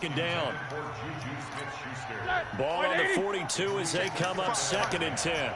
Down. Ball on the 42 as they come up 2nd and 10.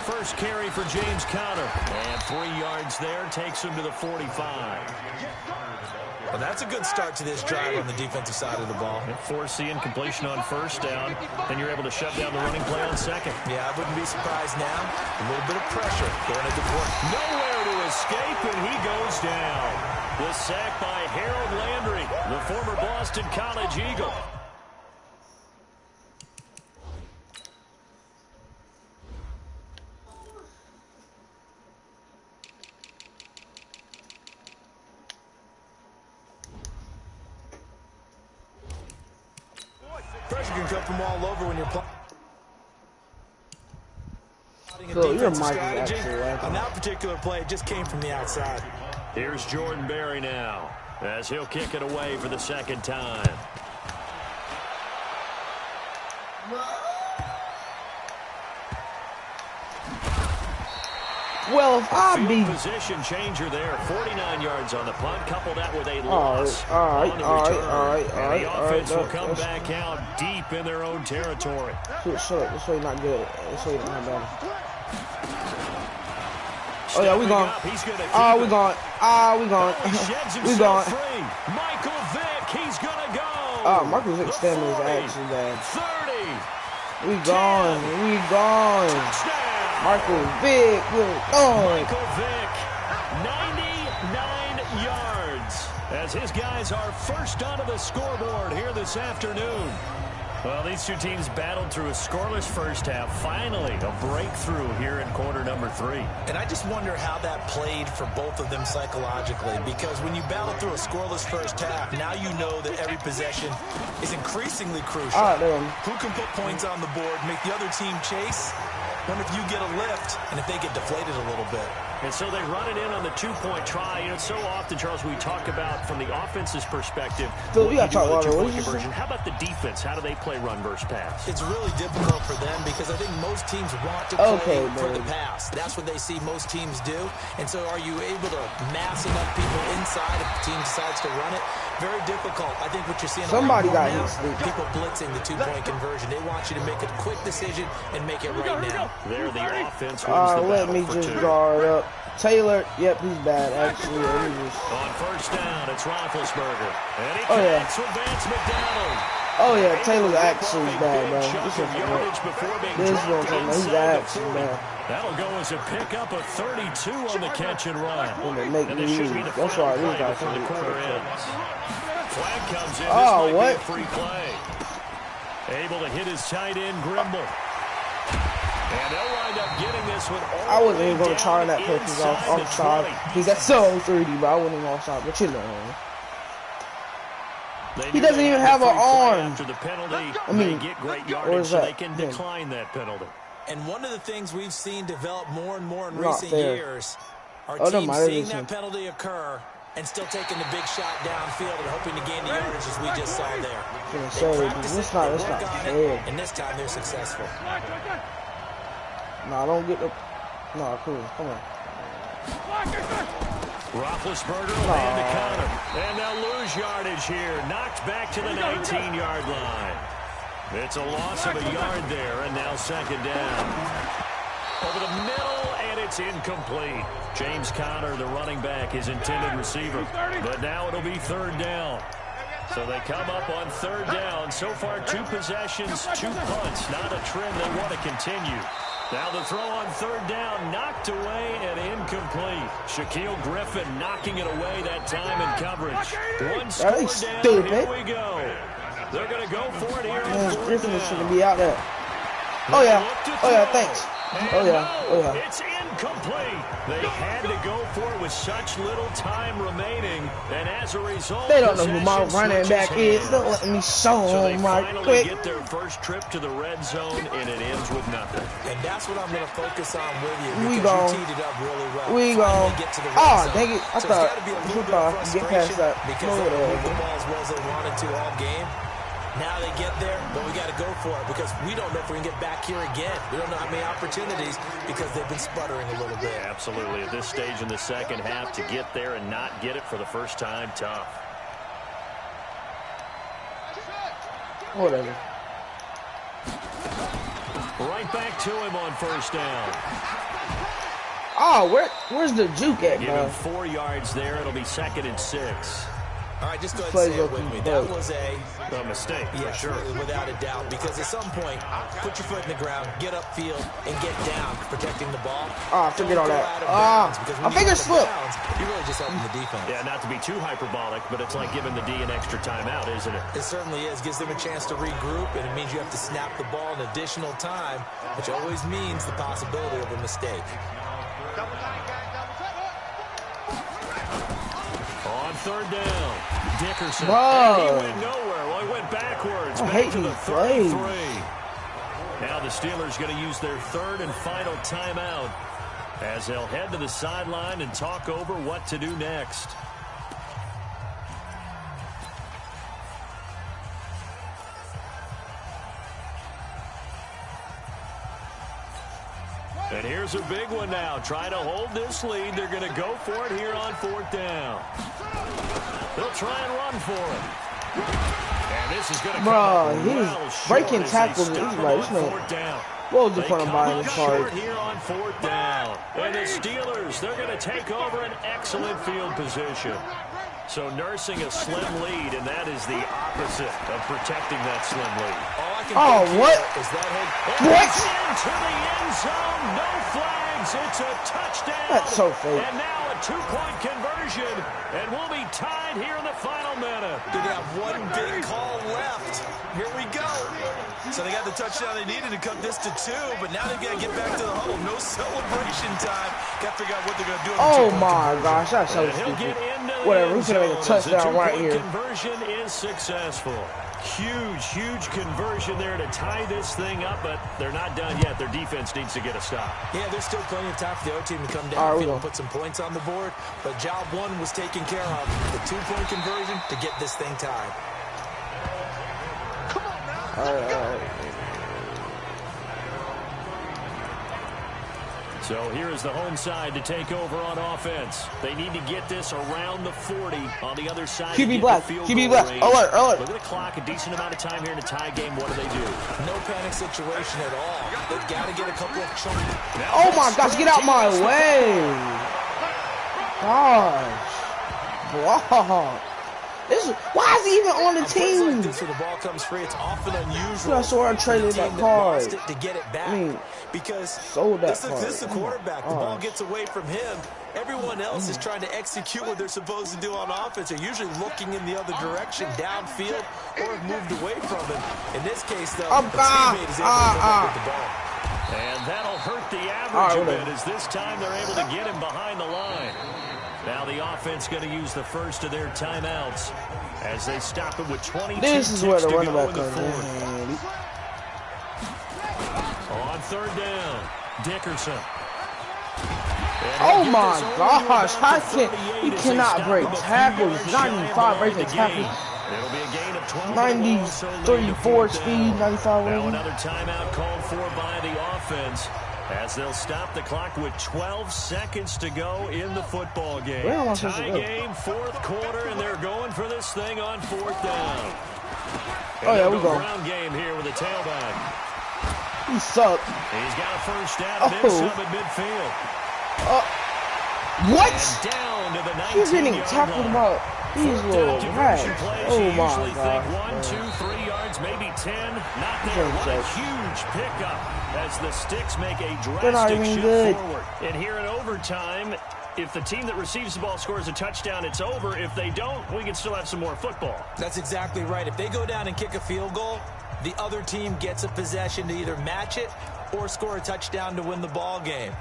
First carry for James Conner. And 3 yards there takes him to the 45. Well, that's a good start to this drive on the defensive side of the ball. Force the incompletion on 1st down. Then you're able to shut down the running play on 2nd. Yeah, I wouldn't be surprised now. A little bit of pressure going into work. Nowhere to escape, and he goes down. The sack by Harold Landry, the former Boston College Eagle. Pressure can come from all over when you're playing. So your mic is actually on that particular play, it just came from the outside. Here's Jordan Berry now, as he'll kick it away for the 2nd time. Well, if I be position changer there, 49 yards on the punt. Couple that with a loss. All right. The offense will come back out deep in their own territory. This way not good. This way not bad. Oh yeah, we gone. We gone. We gone. We gone. Michael Vick, he's gonna go. Michael Vick's stamina is actually bad. 30. We gone. We gone. Touchdown. Michael Vick, we're gone. Michael Vick, 99 yards, as his guys are first onto the scoreboard here this afternoon. Well, these two teams battled through a scoreless first half. Finally, a breakthrough here in quarter number 3. And I just wonder how that played for both of them psychologically, because when you battle through a scoreless first half, now you know that every possession is increasingly crucial. Who can put points on the board, make the other team chase? Wonder if you get a lift and if they get deflated a little bit. And so they run it in on the 2-point try. You know, so often, Charles, we talk about from the offense's perspective. So we got to talk about conversion. How about the defense? How do they play run versus pass? It's really difficult for them because I think most teams want to play for the pass. That's what they see most teams do. And so are you able to mass enough people inside if the team decides to run it? Very difficult. I think what you're seeing somebody got now, people blitzing the 2-point conversion. They want you to make a quick decision and make it right now. There, the offense wins the let me just guard up. Taylor, yep, he's bad, actually. On 1st down, it's Roethlisberger. And he connects with Vance McDonald. Oh, yeah, Taylor's actually bad, bro. This is what he's actually bad. That'll go as a pickup of 32 on the catch and run. And this should be the first play before the quarter ends. Flag comes in. Oh, this what? Might be a free play. Able to hit his tight end, Grimble. And they'll wind up getting this one. I wasn't even going to try that pitch offside. Because that's so 30, but I wasn't even offside. But you know. He doesn't even have an arm. After the penalty, I mean, they get great yardage, so they can decline that penalty. And one of the things we've seen develop more and more in recent years are teams seeing that penalty occur and still taking the big shot downfield and hoping to gain the yardage as we just saw there. They practice it, they work on it, and this time they're successful. No, I don't get the... No, cool. Come on. Roethlisberger will hand to Conner. And they'll lose yardage here. Knocked back to the 19-yard line. It's a loss of a yard there, and now 2nd down. Over the middle, and it's incomplete. James Conner, the running back, his intended receiver. But now it'll be 3rd down. So they come up on 3rd down. So far, 2 possessions, 2 punts. Not a trend they want to continue. Now the throw on 3rd down, knocked away and incomplete. Shaquille Griffin knocking it away that time in coverage. One score down, here we go. They're going to go for it here. Griffin is going to be out there. Oh, yeah. Oh, yeah, thanks. Oh, yeah. Oh, yeah. It's incomplete. They had to go for it with such little time remaining. And as a result, they don't know who my running back is. Don't let me show them right quick. They get their first trip to the red zone, and it ends with nothing. And that's what I'm going to focus on with you. We go. You teed it up really well. We go. Oh, dang it. I thought get past that. Because they moved the ball as well as they wanted to all game. Now they get there, but we got to go for it because we don't know if we can get back here again. We don't know how many opportunities because they've been sputtering a little bit. Yeah, absolutely. At this stage in the second half, to get there and not get it for the first time, tough. Whatever. Right back to him on first down. Oh, where's the juke at, Give bro? him 4 yards there. It'll be 2nd and 6. All right, just go ahead and say it with me. That was a mistake, yeah, for sure. Without a doubt. Because at some point, put your foot in the ground, get upfield, and get down, protecting the ball. Oh, forget all that. I think it slipped. You're really just helping the defense. Yeah, not to be too hyperbolic, but it's like giving the D an extra timeout, isn't it? It certainly is. Gives them a chance to regroup, and it means you have to snap the ball in additional time, which always means the possibility of a mistake. On third down, Dickerson. Bro. He went nowhere. Well, he went backwards. I Back hate to the these 33. plays. Now the Steelers going to use their 3rd and final timeout as they'll head to the sideline and talk over what to do next. And here's a big one now. Trying to hold this lead. They're going to go for it here on 4th down. They'll try and run for it. And this is going to Bro, he's breaking tackles. He's like, this man. What was the point of buying this card? Here on 4th down. And the Steelers, they're going to take over an excellent field position. So nursing a slim lead, and that is the opposite of protecting that slim lead. Oh, what? Is that what? Into the end zone, no flags. It's a touchdown. That's so fake. And now a 2-point conversion, and we'll be tied here in the final minute. They have one big call left. Here we go. So they got the touchdown they needed to cut this to 2, but now they've got to get back to the huddle. No celebration time. Got to figure out what they're going to do. Oh my gosh, that's so stupid. Whatever, he's going to make a touchdown right here. Conversion is successful. Huge conversion there to tie this thing up, but they're not done yet. Their defense needs to get a stop. Yeah, there's still plenty of time for the O team to come down and put some points on the board, but job 1 was taken care of. The 2-point conversion to get this thing tied. Come on now. All right. So here is the home side to take over on offense. They need to get this around the 40 on the other side. QB black. QB black. Alert. Look at the clock. A decent amount of time here in a tie game. What do they do? No panic situation at all. They've got to get a couple of chunks. Oh my gosh, get out my way. Gosh. Wow. Why is he even on the team? Like this, where the ball comes free, it's often unusual. I saw I traded that card. To get it back. Because sold that this is the quarterback. The ball gets away from him. Everyone else is trying to execute what they're supposed to do on offense. They're usually looking in the other direction, downfield, or have moved away from it. In this case, though, the teammate is able to come up with the ball. And that'll hurt the average a bit, as this time they're able to get him behind the line. Now the offense going to use the first of their timeouts as they stop it with 22 This is where the running back comes in. On 3rd down, Dickerson. Oh my gosh, he cannot break tackles. 95 breaking tackles. It'll be a gain of 12. 93, 4 speed, 95. Now another timeout called for by the offense as they'll stop the clock with 12 seconds to go in the football game. Tie game, 4th quarter, and they're going for this thing on 4th down. And oh yeah, we go. Ground game here with a tailback. He sucked. He's got a first down and some at midfield. What? And down to the 19-yard He's getting tackled about these little rats. Oh my God. 1, 2, 3 yards, maybe 10. Not there. What a huge pickup as the Sticks make a drastic shift forward. And here in overtime, if the team that receives the ball scores a touchdown, it's over. If they don't, we can still have some more football. That's exactly right. If they go down and kick a field goal, the other team gets a possession to either match it or score a touchdown to win the ball game.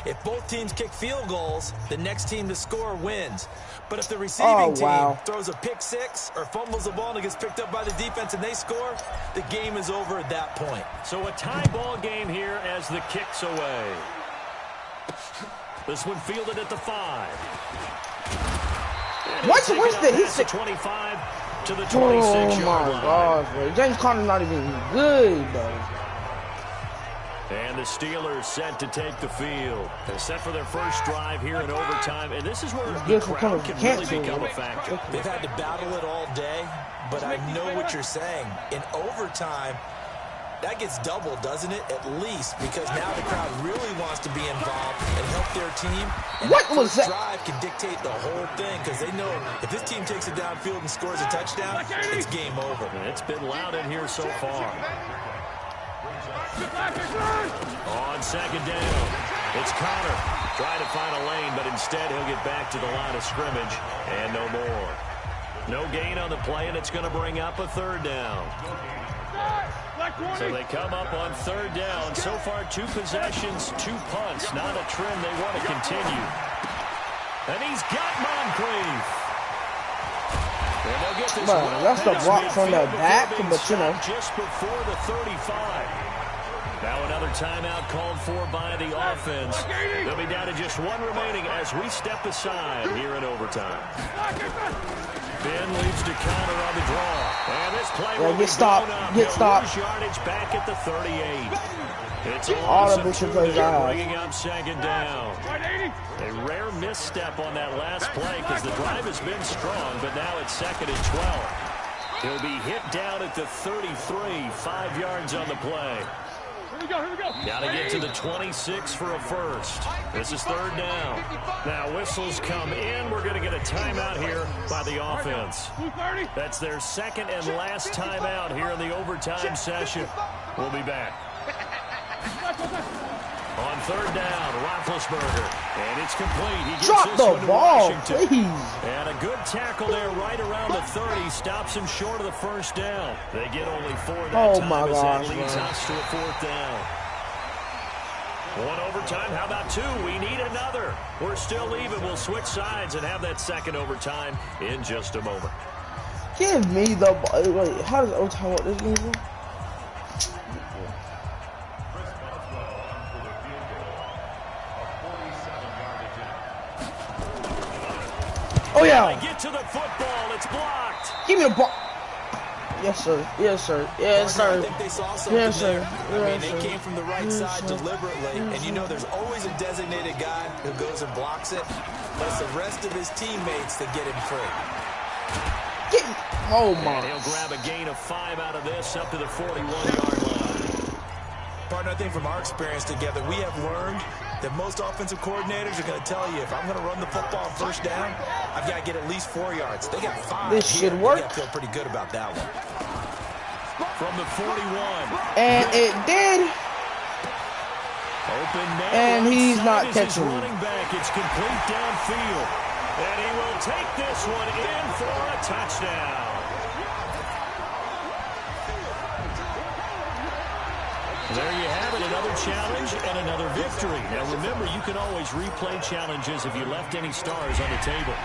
If both teams kick field goals, the next team to score wins. But if the receiving team throws a pick 6 or fumbles the ball and it gets picked up by the defense and they score, the game is over at that point. So a tie ball game here as the kick's away. This one fielded at the 5. What's the? He's 25 to the 26-yard line. Oh, my gosh, bro. James Conner's not even good, bro. And the Steelers set to take the field. They're set for their first drive here in overtime. And this is where the crowd can really become a factor. They've had to battle it all day, but I know what you're saying. In overtime, that gets doubled, doesn't it? At least, because now the crowd really wants to be involved and help their team. And what was that? Drive can dictate the whole thing because they know if this team takes it downfield and scores a touchdown, it's game over. And it's been loud in here so far. On second down, it's Conner trying to find a lane, but instead he'll get back to the line of scrimmage and no more. No gain on the play, and it's going to bring up a third down. So they come up on third down. So far, 2 possessions, 2 punts. Not a trend they want to continue. And he's got Moncrief. And they'll get this that's the block from the back, but you know. Just before the 35. Now another timeout called for by the offense. They'll be down to just 1 remaining as we step aside here in overtime. Ben leads to Conner on the draw. And this play will get stopped. Get stopped. Yardage back at the 38. It's all the bishop plays out. Bringing up second down. A rare misstep on that last play because the drive has been strong, but now it's 2nd and 12. He'll be hit down at the 33, 5 yards on the play. Here we go. Got to get to the 26 for a first. This is third down. Now whistles come in. We're going to get a timeout here by the offense. That's their 2nd and last timeout here in the overtime session. We'll be back. On third down, Roethlisberger. And it's complete. He gets drop the ball, please. And a good tackle there right around the 30. Stops him short of the first down. They get only 4 that time. My gosh, that leads us to a 4th down. 1 overtime. How about 2? We need another. We're still even. We'll switch sides and have that 2nd overtime in just a moment. Give me the ball. Wait, how does overtime work this game? Oh yeah! Get to the football. It's blocked. Give me the ball. Yes, sir. Yes, sir. Yes, sir. I think they saw something there. I mean, they came from the right side deliberately, and you know there's always a designated guy who goes and blocks it. But it's the rest of his teammates that get him free. Oh my! And he'll grab a gain of 5 out of this up to the 41-yard line. Partner, I think from our experience together, we have learned that most offensive coordinators are going to tell you, if I'm going to run the football on first down, I've got to get at least 4 yards. They got 5. This should work. They got to feel pretty good about that one. From the 41. And it did. Open man. And he's not catching. Running back. It's complete downfield. And he will take this one in for a touchdown. There you have it, another challenge and another victory. Now remember, you can always replay challenges if you left any stars on the table.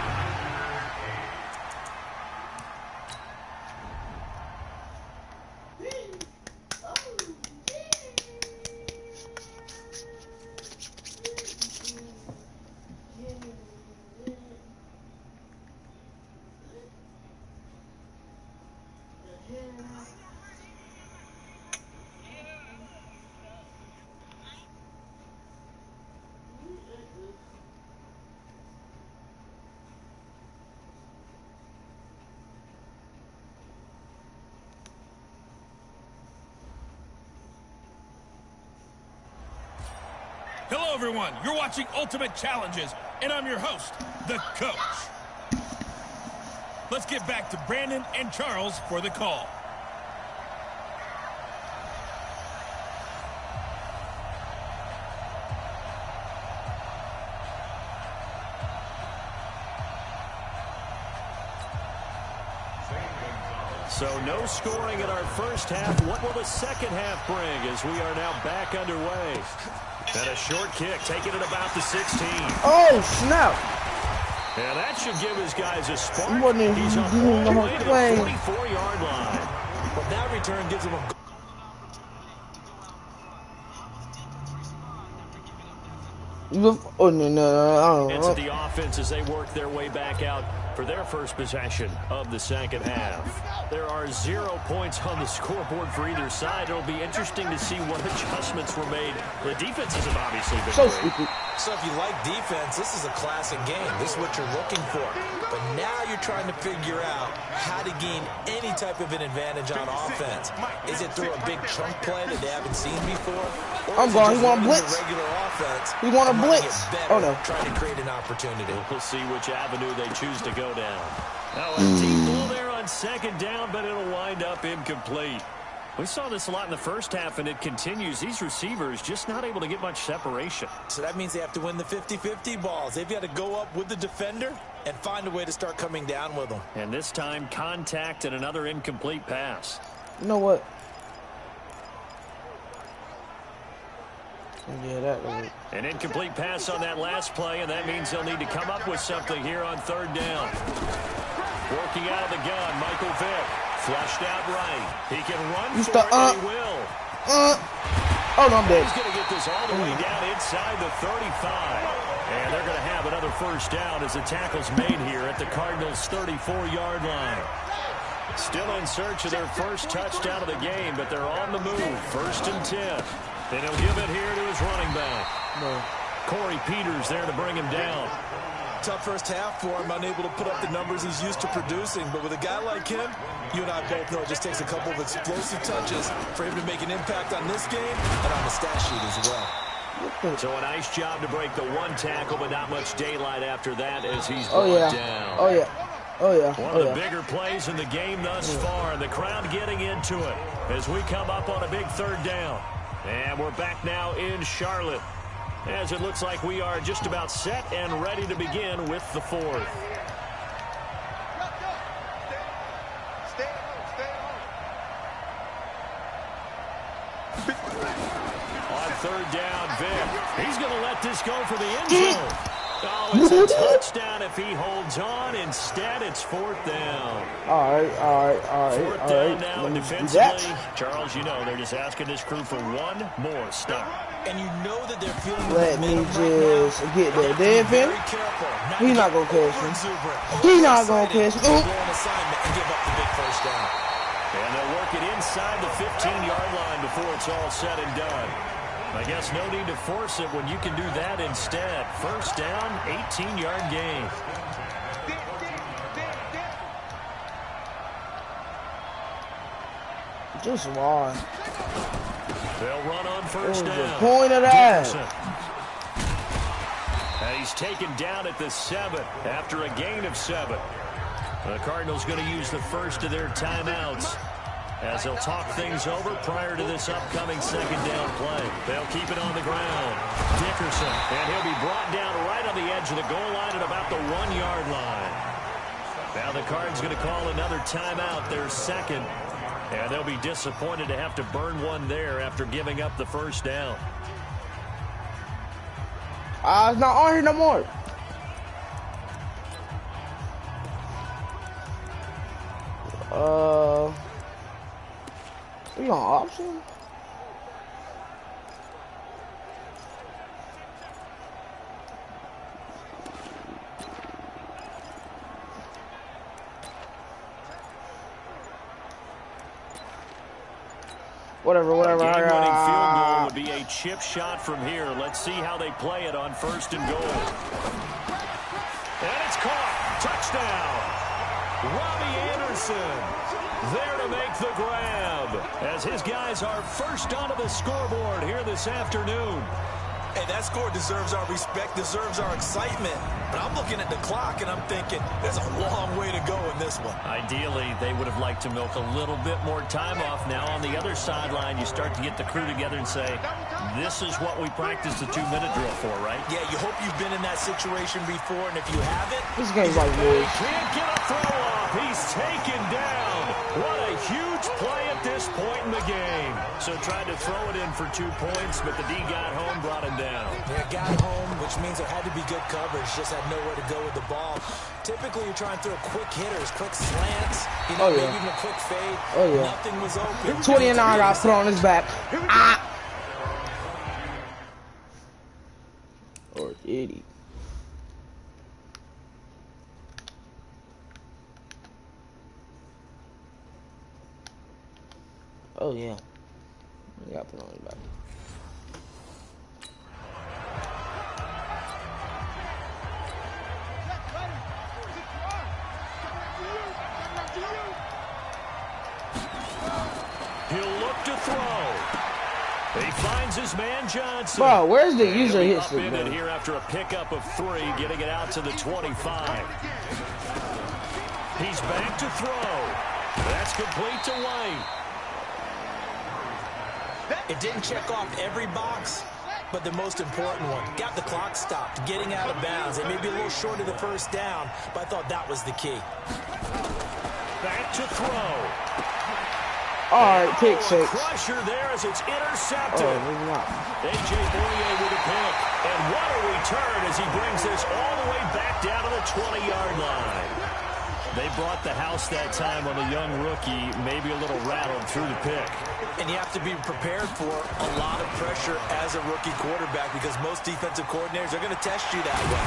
Hello, everyone. You're watching Ultimate Challenges, and I'm your host, the Coach. Let's get back to Brandon and Charles for the call. So no scoring in our first half. What will the second half bring as we are now back underway? And a short kick, taking it about the 16. Oh, snap. And that should give his guys a spark. He wasn't even He's on doing the the way whole to play. the 44-yard line. But that return gives him a... Oh, no. It's the offense as they work their way back out for their first possession of the second half. There are 0 points on the scoreboard for either side. It'll be interesting to see what adjustments were made. The defenses have obviously been so great. stupid. So if you like defense, this is a classic game. This is what you're looking for. But now you're trying to figure out how to gain any type of an advantage on offense. Is it through a big chunk play that they haven't seen before? I'm going. He want to blitz. Regular offense. He want to blitz. Oh, no. Trying to create an opportunity. We'll see which avenue they choose to go down. Now, a deep ball there on second down, but it'll wind up incomplete. We saw this a lot in the first half, and it continues. These receivers just not able to get much separation. So that means they have to win the 50-50 balls. They've got to go up with the defender and find a way to start coming down with them. And this time, contact and another incomplete pass. You know what? Yeah, that was... An incomplete pass on that last play, and that means they'll need to come up with something here on third down. Working out of the gun, Michael Vick. Flushed out right. He can run for it, and he will. Oh, no, I'm dead. He's going to get this all the way down inside the 35. And they're going to have another first down as the tackle's made here at the Cardinals' 34-yard line. Still in search of their first touchdown of the game, but they're on the move. 1st and 10. Then he'll give it here to his running back. Corey Peters there to bring him down. Tough first half for him, unable to put up the numbers he's used to producing. But with a guy like him, you and I both know it just takes a couple of explosive touches for him to make an impact on this game and on the stat sheet as well. So a nice job to break the one tackle, but not much daylight after that as he's brought down. One of the bigger plays in the game thus far, and the crowd getting into it as we come up on a big third down. And we're back now in Charlotte, as it looks like we are just about set and ready to begin with the fourth. On third down, Vick. He's going to let this go for the end zone. Oh, it's a touchdown if he holds on. Instead, it's 4th down. All right. 4th down now defensively. Charles, you know, they're just asking this crew for one more stop. And you know that they're feeling let me just get there. Devin, he's not going to catch him. He's not going to catch him. And give up the big first down. And they'll work it inside the 15-yard line before it's all said and done. I guess no need to force it when you can do that instead. First down, 18-yard gain. Just why? They'll run on first down. The point of that. And he's taken down at the 7 after a gain of 7. The Cardinals going to use the first of their timeouts as they'll talk things over prior to this upcoming second down play. They'll keep it on the ground. Dickerson, and he'll be brought down right on the edge of the goal line at about the 1-yard line. Now the Cards going to call another timeout, their second, and they'll be disappointed to have to burn one there after giving up the first down. It's not on here no more. We on option? Whatever. A game-winning field goal would be a chip shot from here. Let's see how they play it on 1st and goal. And it's caught. Touchdown. Robbie Anderson there to make the grab as his guys are first onto the scoreboard here this afternoon. Hey, that score deserves our respect, deserves our excitement. But I'm looking at the clock and I'm thinking there's a long way to go in this one. Ideally, they would have liked to milk a little bit more time off. Now on the other sideline, you start to get the crew together and say, this is what we practiced the 2-minute drill for, right? Yeah, you hope you've been in that situation before, and if you haven't, this game's like this. Can't get a throw off. He's taken down. What a huge play at this point in the game. So tried to throw it in for 2 points, but the D got home, brought him down. Yeah, got home, which means there had to be good coverage. Just had nowhere to go with the ball. Typically, you're trying to throw quick hitters, quick slants, you know, maybe even a quick fade. Nothing was open. 29 got put on his back. Oh yeah. You gotta put on your back. He'll look to throw. He finds his man Johnson. Bro, where's the user hit stick? Man? Here after a pickup of 3, getting it out to the 25. He's back to throw. That's complete to White. It didn't check off every box, but the most important one. Got the clock stopped, getting out of bounds. It may be a little short of the first down, but I thought that was the key. Back to throw. All right, pick 6. Crusher there as it's intercepted. Oh, maybe not. A.J. Bouye with a pick. And what a return as he brings this all the way back down to the 20-yard line. They brought the house that time on the young rookie, maybe a little rattled through the pick. And you have to be prepared for a lot of pressure as a rookie quarterback because most defensive coordinators are going to test you that way.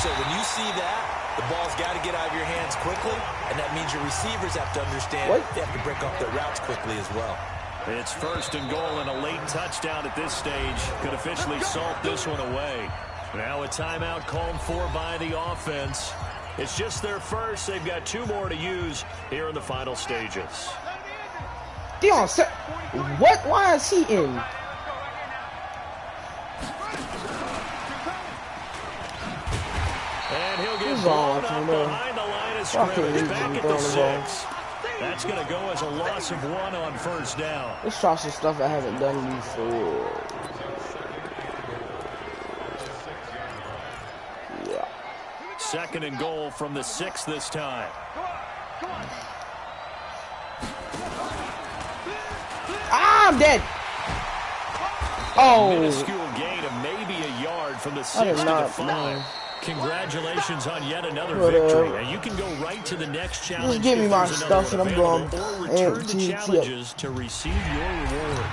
So when you see that, the ball's got to get out of your hands quickly, and that means your receivers have to understand they have to break off their routes quickly as well. It's 1st and goal and a late touchdown at this stage. Could officially salt this one away. Now a timeout called for by the offense. It's just their first. They've got 2 more to use here in the final stages. Dion, what? Why is he in? And he'll get blown up behind the line of scrimmage. Back at the 6. That's going to go as a loss of 1 on 1st down. Let's try some stuff I haven't done before. Yeah. 2nd and goal from the 6 this time. I'm dead. Oh. Minuscule gain of maybe a yard from the 6 to the 5. Congratulations on yet another victory. And you can go right to the next challenge. Just give me my stuff and I'm going. Or return to challenges to receive your reward.